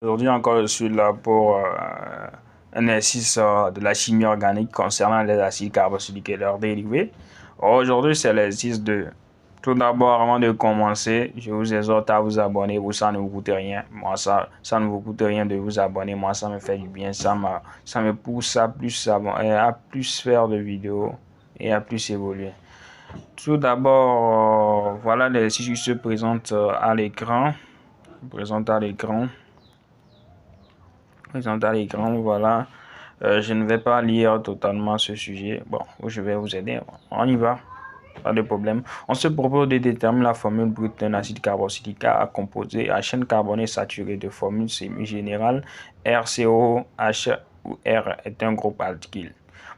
Aujourd'hui encore, je suis là pour un exercice de la chimie organique concernant les acides carboxyliques et leurs dérivés. Aujourd'hui, c'est l'exercice 2. Tout d'abord, avant de commencer, je vous exhorte à vous abonner. Vous, ça ne vous coûte rien. Moi, ça ne vous coûte rien de vous abonner. Moi, ça me fait du bien. Ça me pousse à plus faire de vidéos et à plus évoluer. Tout d'abord, voilà l'exercice qui se présente à l'écran. Présente à l'écran. Voilà. Je ne vais pas lire totalement ce sujet. Bon, je vais vous aider. On y va. Pas de problème. On se propose de déterminer la formule brute d'un acide carboxylique à composé à chaîne carbonée saturée de formule semi-générale RCOH où R est un groupe alkyle.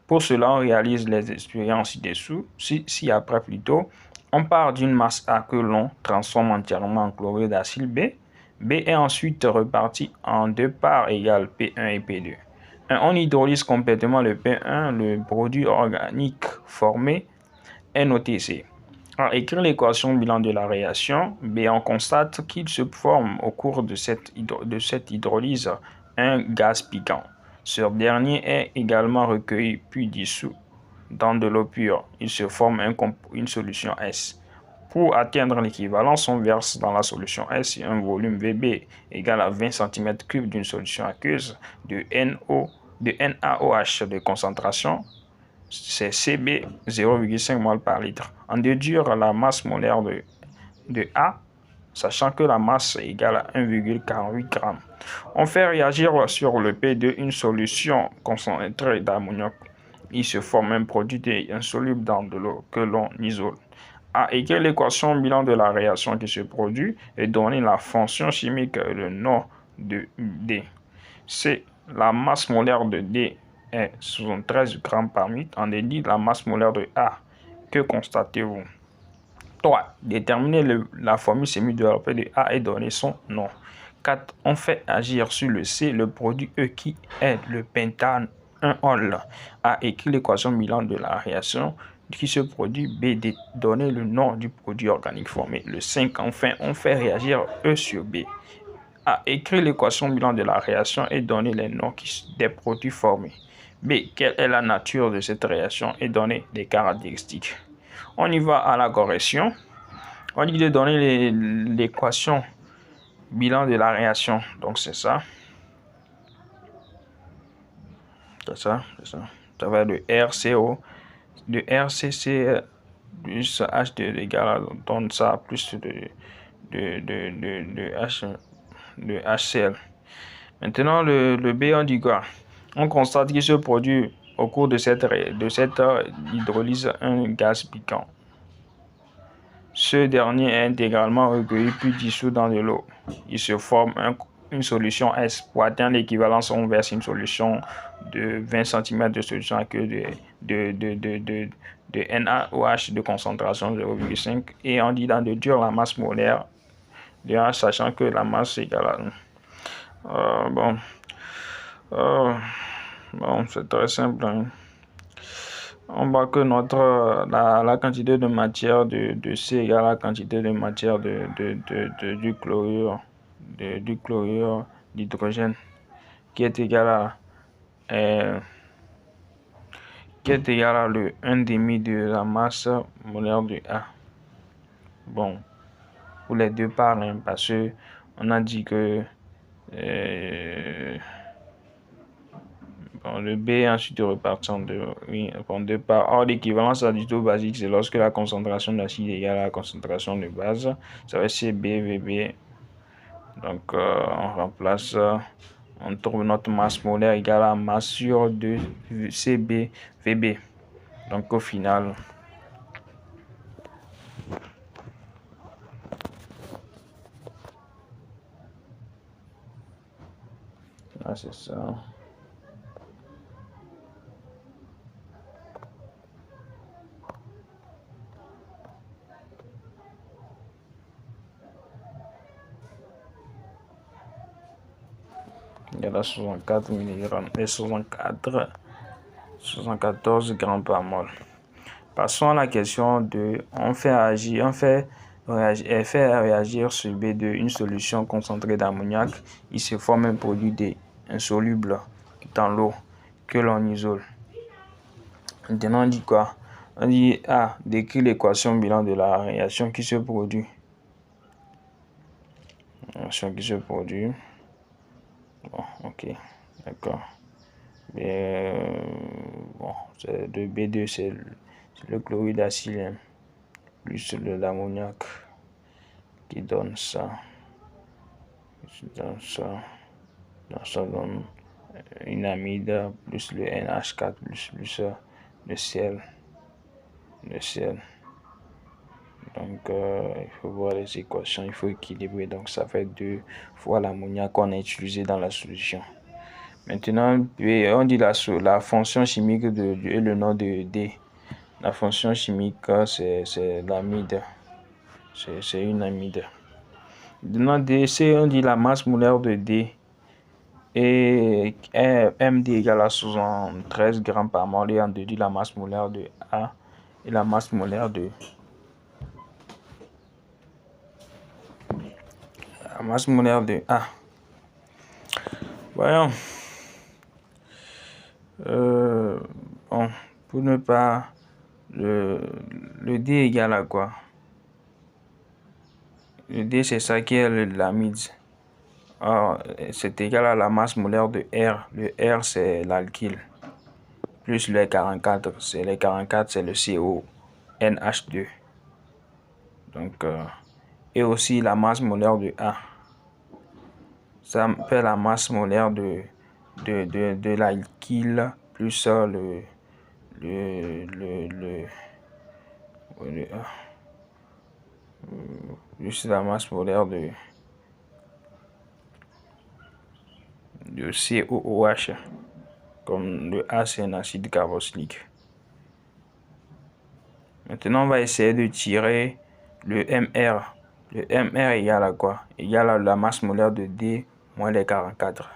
Pour cela, on réalise les expériences ci-dessous. Ci-après plutôt, on part d'une masse A que l'on transforme entièrement en chlorure d'acide B. B est ensuite reparti en deux parts égales P1 et P2. On hydrolyse complètement le P1, le produit organique formé est noté ici. À écrire l'équation bilan de la réaction, B, on constate qu'il se forme au cours de cette hydrolyse un gaz piquant. Ce dernier est également recueilli puis dissous dans de l'eau pure. Il se forme une solution S. Pour atteindre l'équivalence, on verse dans la solution S un volume VB égal à 20 cm3 d'une solution aqueuse de NaOH de concentration, c'est Cb 0,5 mol par litre. En déduire la masse molaire de A, sachant que la masse est égale à 1,48 g. On fait réagir sur le P2 une solution concentrée d'ammoniac. Il se forme un produit insoluble dans de l'eau que l'on isole. À écrire l'équation bilan de la réaction qui se produit et donner la fonction chimique et le nom de D. C'est la masse molaire de D est 73 g par litre. On dédie la masse molaire de A. Que constatez-vous? 3. Déterminer la formule semi-développée de A et donner son nom. 4. On fait agir sur le C le produit E qui est le pentane 1-ol. A écrit l'équation bilan de la réaction qui se produit B, donner le nom du produit organique formé. Le 5. Enfin, on fait réagir E sur B. A écrit l'équation bilan de la réaction et donner les noms des produits formés. B. Quelle est la nature de cette réaction et donner des caractéristiques. On y va à la correction. On dit de donner l'équation bilan de la réaction. Donc c'est ça. Ça va de RCO, de RCC plus H2 égale, donne ça plus de HCl. Maintenant, le B, on dit quoi? On constate qu'il se produit au cours de cette hydrolyse un gaz piquant. Ce dernier est intégralement recueilli puis dissous dans de l'eau. Il se forme une solution S. Pour atteindre l'équivalence, on verse une solution de 20 cm de solution aqueuse de NaOH de concentration 0,5 et on dit d'en déduire la masse molaire de A, sachant que la masse est égale à... Bon, c'est très simple. Hein. On voit que la quantité de matière de C égale à la quantité de matière du chlorure d'hydrogène qui est égal à le 1,5 de la masse molaire de A. Bon, pour les deux parts, hein, parce que on a dit que le B est ensuite reparti en deux parts. Or, l'équivalence acido-basique, c'est lorsque la concentration d'acide est égale à la concentration de base. Ça va être CbVb. Donc, on remplace, on trouve notre masse molaire égale à la masse sur de CbVb. Donc, au final, là, c'est ça. Il y a là 64 mg et 74 g par mol. Passons à la question 2. On fait fait réagir sur B2 une solution concentrée d'ammoniac, il se forme un produit D insoluble dans l'eau que l'on isole. Maintenant, on dit quoi? On dit A, décrit l'équation bilan de la réaction qui se produit. Réaction qui se produit. Bon, ok, d'accord. Bon, de B2, c'est le chlorure d'acyle plus l'ammoniac qui donne ça. Ça donne une amide plus le NH4 plus le sel. Donc, il faut voir les équations, il faut équilibrer. Donc, ça fait 2 fois l'ammoniac qu'on a utilisé dans la solution. Maintenant, on dit la fonction chimique et le nom de D. La fonction chimique, c'est l'amide. C'est une amide. Maintenant, DC, on dit la masse molaire de D. Et MD égale à 73 grammes par mol. Et on déduit la masse molaire de A et la masse molaire de A. Voyons. Bon, pour ne pas... Le D égale à quoi? Le D, c'est ça qui est l'amide. C'est égal à la masse molaire de R. Le R, c'est l'alkyle. Plus le 44. Le 44, c'est le CONH2. Donc, et aussi la masse molaire de A. Ça fait la masse molaire de l'alkyle plus plus la masse molaire de COOH. Comme le A, c'est un acide carboxylique. Maintenant, on va essayer de tirer le MR. Le MR égale à quoi? Égale à la masse molaire de D moins les 44.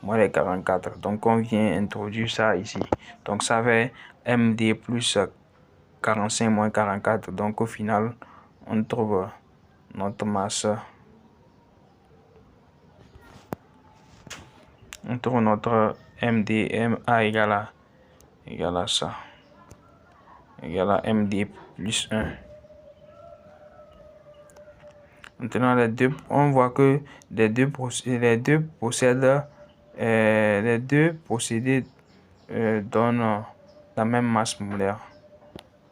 Moins les 44. Donc, on vient introduire ça ici. Donc, ça fait MD plus 45 moins 44. Donc, au final, on trouve notre masse. On trouve notre MDMA égale à ça. Égale à MD plus 1. Maintenant, on voit que les deux procédés donnent la même masse molaire.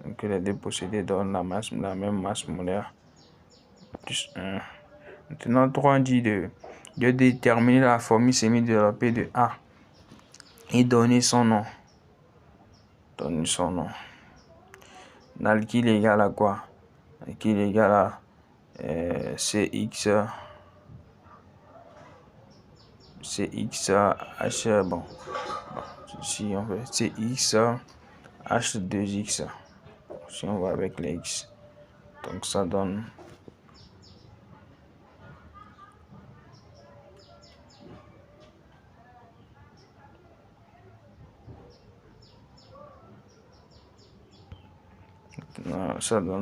Donc, les deux procédés donnent la même masse molaire plus 1. Maintenant, 3, on dit de déterminer la formule semi-développée de A et donner son nom. L'alkyle égale à quoi? L'alkyle égale à CXH, bon, ici on fait CXH2X, si on va avec les X, donc ça donne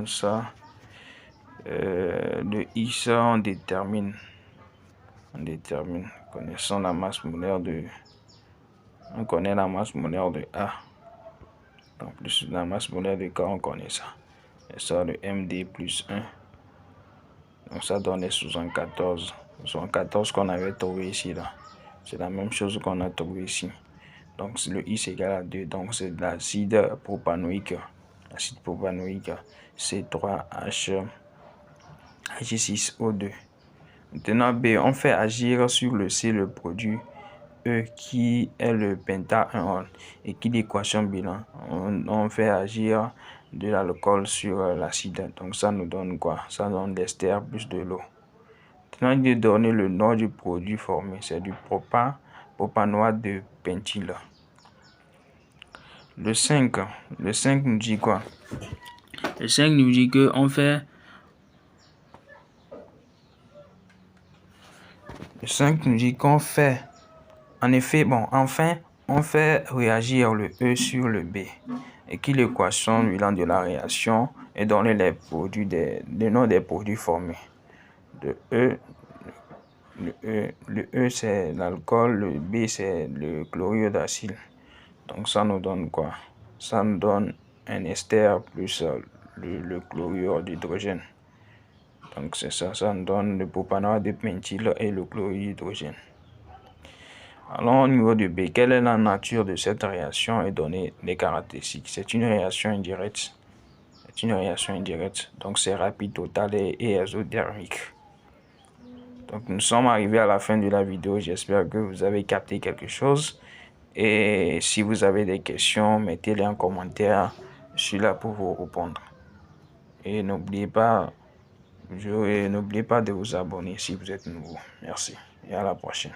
ça. Le X, on détermine connaissant la masse molaire on connaît la masse molaire de A, donc plus la masse molaire de K, on connaît ça, et ça le MD plus 1, donc ça donne les 74 qu'on avait trouvé ici là. C'est la même chose qu'on a trouvé ici. Donc le I c'est égal à 2, donc c'est de l'acide propanoïque. L'acide propanoïque C3H6O2. Maintenant B, on fait agir sur le C le produit E qui est le penta-1-ol et qui l'équation bilan. On fait agir de l'alcool sur l'acide. Donc ça nous donne quoi? Ça donne l'ester plus de l'eau. Maintenant, il est donné le nom du produit formé. C'est du propanoate de pentyle. Le 5 nous dit quoi? Le 5 nous dit que on fait... Le 5 nous dit qu'on fait... En effet, bon, enfin, on fait réagir le E sur le B. Écrit l'équation bilan de la réaction et donner les noms des produits formés. Le E c'est l'alcool, le B c'est le chlorure d'acide. Donc ça nous donne quoi? Ça nous donne un ester plus le chlorure d'hydrogène. Donc c'est ça, ça nous donne le propanoate de pentyle et le chlorure d'hydrogène. Alors au niveau de B, quelle est la nature de cette réaction et donner les caractéristiques? C'est une réaction indirecte. Donc c'est rapide, total et exothermique. Donc nous sommes arrivés à la fin de la vidéo. J'espère que vous avez capté quelque chose. Et si vous avez des questions, mettez-les en commentaire. Je suis là pour vous répondre. Et n'oubliez pas de vous abonner si vous êtes nouveau. Merci et à la prochaine.